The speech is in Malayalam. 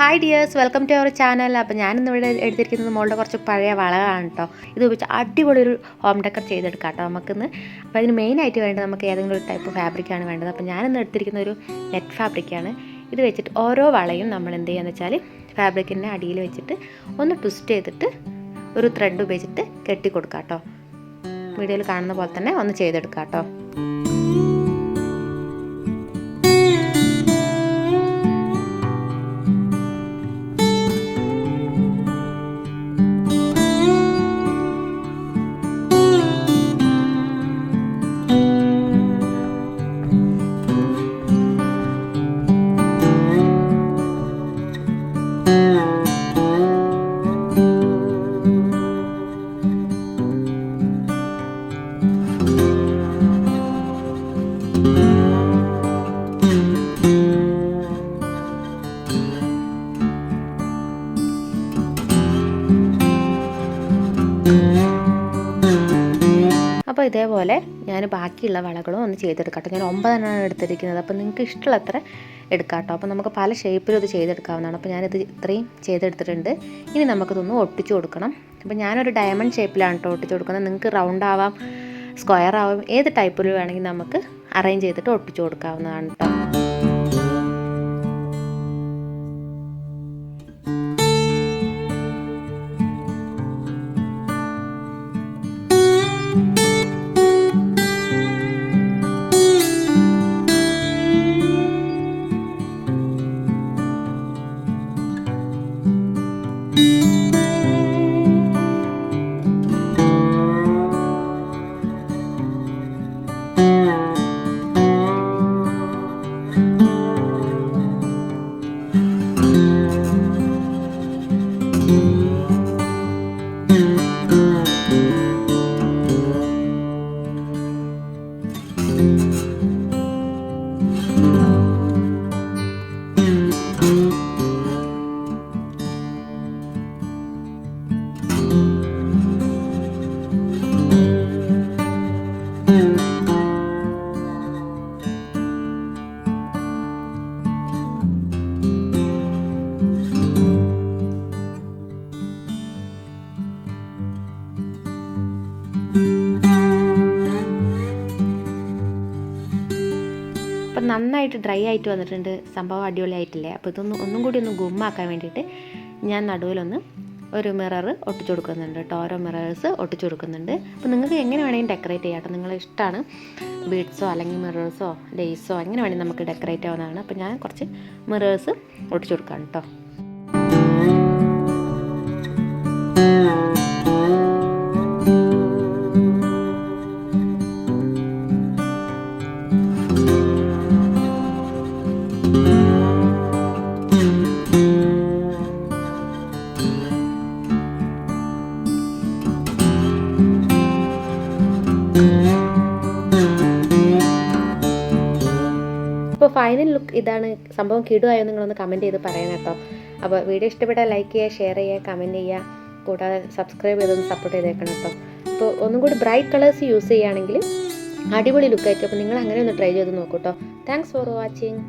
Hi dears, welcome to our channel. അപ്പോൾ ഞാനിന്നിവിടെ എടുത്തിരിക്കുന്നത് മോളുടെ കുറച്ച് പഴയ വളകളാണ് കേട്ടോ. ഇത് വെച്ച് അടിപൊളി ഒരു ഹോം ഡെക്കർ ചെയ്തെടുക്കാം കേട്ടോ നമുക്കിന്ന്. അപ്പോൾ അതിന് മെയിനായിട്ട് വേണ്ടത് നമുക്ക് ഏതെങ്കിലും ഒരു ടൈപ്പ് ഫാബ്രിക്കാണ് വേണ്ടത്. അപ്പോൾ ഞാനിന്ന് എടുത്തിരിക്കുന്ന ഒരു നെറ്റ് ഫാബ്രിക്കാണ്. ഇത് വെച്ചിട്ട് ഓരോ വളയും നമ്മൾ എന്ത് ചെയ്യുകയെന്ന് വെച്ചാൽ ഫാബ്രിക്കിൻ്റെ അടിയിൽ വെച്ചിട്ട് ഒന്ന് ട്വിസ്റ്റ് ചെയ്തിട്ട് ഒരു ത്രെഡ് ഉപയോഗിച്ചിട്ട് കെട്ടി കൊടുക്കാം കേട്ടോ. വീഡിയോയിൽ കാണുന്ന പോലെ തന്നെ ഒന്ന് ചെയ്തെടുക്കാം കേട്ടോ. അപ്പോൾ ഇതേപോലെ ഞാൻ ബാക്കിയുള്ള വളകളും ഒന്ന് ചെയ്തെടുക്കാം കേട്ടോ. ഞാൻ 9 എണ്ണമാണ് എടുത്തിരിക്കുന്നത്. അപ്പോൾ നിങ്ങൾക്ക് ഇഷ്ടമുള്ള അത്ര എടുക്കാം കേട്ടോ. അപ്പോൾ നമുക്ക് പല ഷേപ്പിലും ഇത് ചെയ്തെടുക്കാവുന്നതാണ്. അപ്പോൾ ഞാനിത് ഇത്രയും ചെയ്തെടുത്തിട്ടുണ്ട്. ഇനി നമുക്കിതൊന്ന് ഒട്ടിച്ചു കൊടുക്കണം. അപ്പോൾ ഞാനൊരു ഡയമണ്ട് ഷേപ്പിലാണ് കേട്ടോ ഒട്ടിച്ചു കൊടുക്കുന്നത്. നിങ്ങൾക്ക് റൗണ്ട് ആവാം, സ്ക്വയർ ആവാം, ഏത് ടൈപ്പിൽ വേണമെങ്കിൽ നമുക്ക് അറേഞ്ച് ചെയ്തിട്ട് ഒട്ടിച്ചു കൊടുക്കാവുന്നതാണ് കേട്ടോ. അപ്പം നന്നായിട്ട് ഡ്രൈ ആയിട്ട് വന്നിട്ടുണ്ട്. സംഭവം അടിപൊളിയായിട്ടില്ലേ? അപ്പോൾ ഒന്നും കൂടി ഒന്ന് ഗുമ്മാക്കാൻ വേണ്ടിയിട്ട് ഞാൻ നടുവിലൊന്ന് ഒരു മിറർ ഒട്ടിച്ചു കൊടുക്കുന്നുണ്ട് കേട്ടോ. ഓരോ മിറേഴ്സ് ഒട്ടിച്ചു കൊടുക്കുന്നുണ്ട്. അപ്പോൾ നിങ്ങൾക്ക് എങ്ങനെ വേണമെങ്കിലും ഡെക്കറേറ്റ് ചെയ്യാം കേട്ടോ. നിങ്ങളെ ഇഷ്ടമാണ്. ബീഡ്സോ അല്ലെങ്കിൽ മിറേഴ്സോ ലേസോ എങ്ങനെ വേണമെങ്കിൽ നമുക്ക് ഡെക്കറേറ്റ് ആവുന്നതാണ്. അപ്പോൾ ഞാൻ കുറച്ച് മിറേഴ്സ് ഒട്ടിച്ചു കൊടുക്കാം കേട്ടോ. അപ്പോൾ ഫൈനൽ ലുക്ക് ഇതാണ്. സംഭവം കിടുവായോ നിങ്ങളൊന്ന് കമൻറ്റ് ചെയ്ത് പറയണം കേട്ടോ. അപ്പോൾ വീഡിയോ ഇഷ്ടപ്പെട്ടാൽ ലൈക്ക് ചെയ്യുക, ഷെയർ ചെയ്യുക, കമൻറ്റ് ചെയ്യുക, കൂടാതെ സബ്സ്ക്രൈബ് ചെയ്തൊന്ന് സപ്പോർട്ട് ചെയ്തേക്കണം കേട്ടോ. അപ്പോൾ ഒന്നും കൂടി ബ്രൈറ്റ് കളേഴ്സ് യൂസ് ചെയ്യുകയാണെങ്കിൽ അടിപൊളി ലുക്കായിരിക്കും. അപ്പോൾ നിങ്ങൾ അങ്ങനെ ഒന്ന് ട്രൈ ചെയ്ത് നോക്കൂ കേട്ടോ. Thanks for watching.